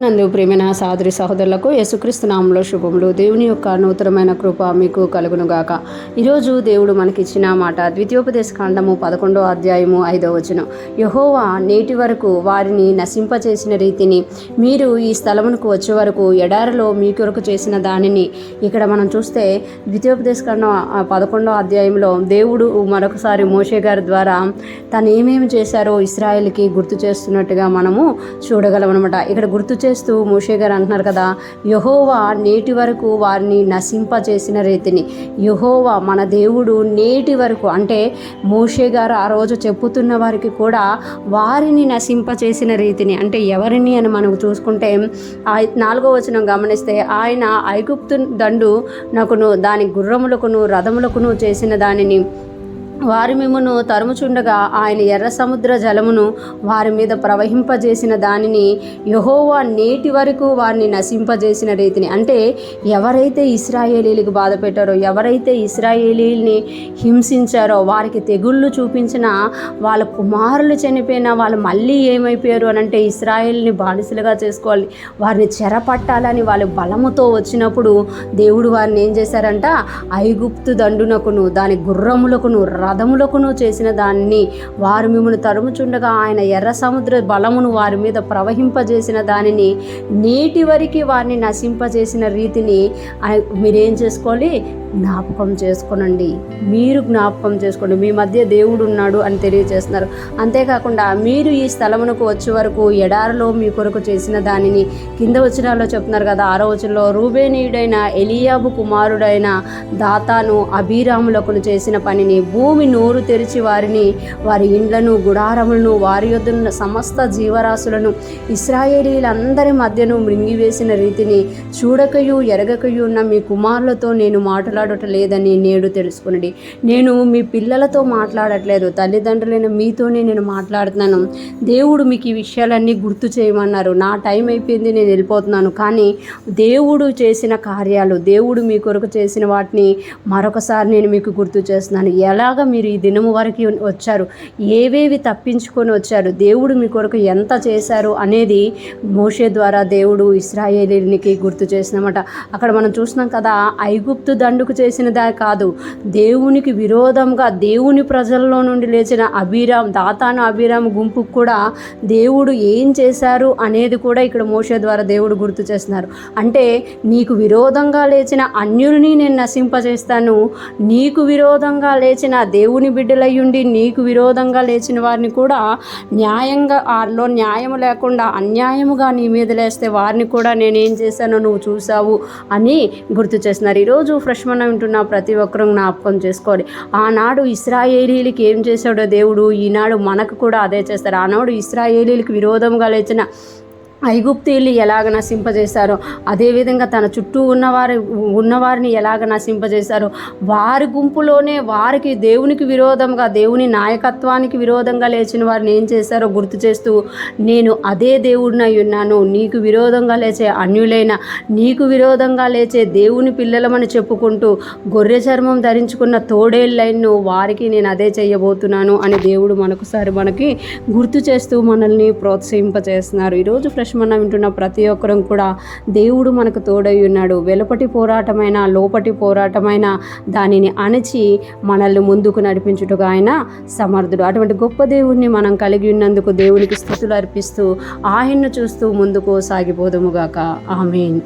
నందు ప్రేమైన సహోదరి సహోదరులకు యేసుక్రీస్తు నామములో శుభములు. దేవుని యొక్క నూతనమైన కృప మీకు కలుగునుగాక. ఈరోజు దేవుడు మనకిచ్చిన మాట ద్వితీయోపదేశ కాండము 11వ అధ్యాయము 5వ వచనం. యెహోవా నేటి వరకు వారిని నశింపచేసిన రీతిని మీరు ఈ స్థలమునకు వచ్చే వరకు ఎడారిలో మీ కొరకు చేసిన దానిని. ఇక్కడ మనం చూస్తే ద్వితీయోపదేశ కాండం 11వ అధ్యాయంలో దేవుడు మరొకసారి మోషే గారి ద్వారా తను ఏమేమి చేశారో ఇశ్రాయేలుకి గుర్తు చేస్తున్నట్టుగా మనము చూడగలం అనమాట. ఇక్కడ గుర్తు చేస్తూ మోషే గారు అంటున్నారు కదా, యెహోవా నేటి వరకు వారిని నశింపచేసిన రీతిని. యెహోవా మన దేవుడు నేటి వరకు అంటే మోషే గారు ఆ రోజు చెప్పుతున్న వారికి కూడా వారిని నశింపచేసిన రీతిని అంటే ఎవరిని అని మనం చూసుకుంటే 4వ వచనం గమనిస్తే ఆయన ఐగుప్తు దండు నకును దాని గుర్రములకును రథములకును చేసిన దానిని వారి మిమ్మును తరుముచుండగా ఆయన ఎర్ర సముద్ర జలమును వారి మీద ప్రవహింపజేసిన దానిని యెహోవా నేటి వరకు వారిని నశింపజేసిన రీతిని అంటే ఎవరైతే ఇశ్రాయేలీలకు బాధ పెట్టారో, ఎవరైతే ఇశ్రాయేలీల్ని హింసించారో, వారికి తెగుళ్ళు చూపించిన వాళ్ళ కుమారులు చనిపోయినా వాళ్ళు మళ్ళీ ఏమైపోయారు అని అంటే ఇశ్రాయేల్ని బానిసలుగా చేసుకోవాలి, వారిని చెరపట్టాలని వాళ్ళు బలముతో వచ్చినప్పుడు దేవుడు వారిని ఏం చేశారంట, ఐగుప్తు దండునకును దాని గుర్రములకును రథములకును చేసిన దాన్ని వారు మిమ్మల్ని తరుముచుండగా ఆయన ఎర్ర సముద్ర బలమును వారి మీద ప్రవహింపజేసిన దానిని నేటి వరకు వారిని నశింపజేసిన రీతిని మీరేం చేసుకోవాలి, జ్ఞాపకం చేసుకోనండి. మీరు జ్ఞాపకం చేసుకోండి, మీ మధ్య దేవుడు ఉన్నాడు అని తెలియజేస్తున్నారు. అంతేకాకుండా మీరు ఈ స్థలమునకు వచ్చే వరకు ఎడారిలో మీ కొరకు చేసిన దానిని కింద వచనాల్లో చెప్తున్నారు కదా. 6వ వచనంలో రూబేనీయుడైన ఎలియాబు కుమారుడైన దాతాను అబీరాములకు చేసిన పనిని, భూమి నోరు తెరిచి వారిని వారి ఇండ్లను గుడారములను వారి యొద్దనున్న సమస్త జీవరాశులను ఇశ్రాయేలీలందరి మధ్యను మృంగివేసిన రీతిని చూడకయు ఎరగకయు ఉన్న మీ కుమారులతో నేను మాట్లాడటలేదని నేడు తెలుసుకునండి. నేను మీ పిల్లలతో మాట్లాడట్లేదు, తల్లిదండ్రులైన మీతోనే నేను మాట్లాడుతున్నాను. దేవుడు మీకు ఈ విషయాలన్నీ గుర్తు చేయమన్నారు. నా టైం అయిపోయింది, నేను వెళ్ళిపోతున్నాను. కానీ దేవుడు చేసిన కార్యాలు, దేవుడు మీ కొరకు చేసిన వాటిని మరొకసారి నేను మీకు గుర్తు చేస్తున్నాను. ఎలాగ మీరు ఈ దినము వరకు వచ్చారు, ఏవేవి తప్పించుకొని వచ్చారు, దేవుడు మీ కొరకు ఎంత చేశారు అనేది మోషే ద్వారా దేవుడు ఇశ్రాయేలీనికి గుర్తు చేసినమాట. అక్కడ మనం చూస్తున్నాం కదా, ఐగుప్తు దండుకు చేసినదా కాదు, దేవునికి విరోధంగా దేవుని ప్రజల్లో నుండి లేచిన దాతాను అబీరాము గుంపుకు కూడా దేవుడు ఏం చేశారు అనేది కూడా ఇక్కడ మోషే ద్వారా దేవుడు గుర్తు చేస్తున్నారు. అంటే నీకు విరోధంగా లేచిన అన్యుల్ని నేను నశింపజేస్తాను, నీకు విరోధంగా లేచిన దేవుని బిడ్డలయ్యుండి నీకు విరోధంగా లేచిన వారిని కూడా న్యాయంగా వారిలో న్యాయం లేకుండా అన్యాయముగా నీ మీద లేస్తే వారిని కూడా నేనేం చేశానో నువ్వు చూసావు అని గుర్తు చేస్తున్నారు. ఈరోజు ఫ్రెష్ మనం వింటున్న ప్రతి ఒక్కరూ జ్ఞాపకం చేసుకోవాలి. ఆనాడు ఇశ్రాయేలీలకి ఏం చేశాడో దేవుడు ఈనాడు మనకు కూడా అదే చేస్తారు. ఆనాడు ఇశ్రాయేలీలకు విరోధంగా లేచిన ఐగుప్తీయుల్ని ఎలాగ నశింపజేశారో, అదేవిధంగా తన చుట్టూ ఉన్నవారిని ఎలాగ నశింపజేశారో, వారి గుంపులోనే వారికి దేవునికి విరోధంగా దేవుని నాయకత్వానికి విరోధంగా లేచిన వారిని ఏం చేశారో గుర్తు చేస్తూ, నేను అదే దేవుడినై ఉన్నాను, నీకు విరోధంగా లేచే అన్యులైన, నీకు విరోధంగా లేచే దేవుని పిల్లలమని చెప్పుకుంటూ గొర్రె చర్మం ధరించుకున్న తోడేళ్ళైను వారికి నేను అదే చేయబోతున్నాను అని దేవుడు మనకి గుర్తు చేస్తూ మనల్ని ప్రోత్సహింపజేస్తున్నారు. ఈరోజు మనం వింటున్న ప్రతి ఒక్కరం కూడా దేవుడు మనకు తోడై ఉన్నాడు. వెలుపటి పోరాటమైన లోపటి పోరాటమైన దానిని అణచి మనల్ని ముందుకు నడిపించుటగా ఆయన సమర్థుడు. అటువంటి గొప్ప దేవుణ్ణి మనం కలిగి ఉన్నందుకు దేవునికి స్తుతులు అర్పిస్తూ ఆయన్ను చూస్తూ ముందుకు సాగిపోదుముగాక. ఆమేన్.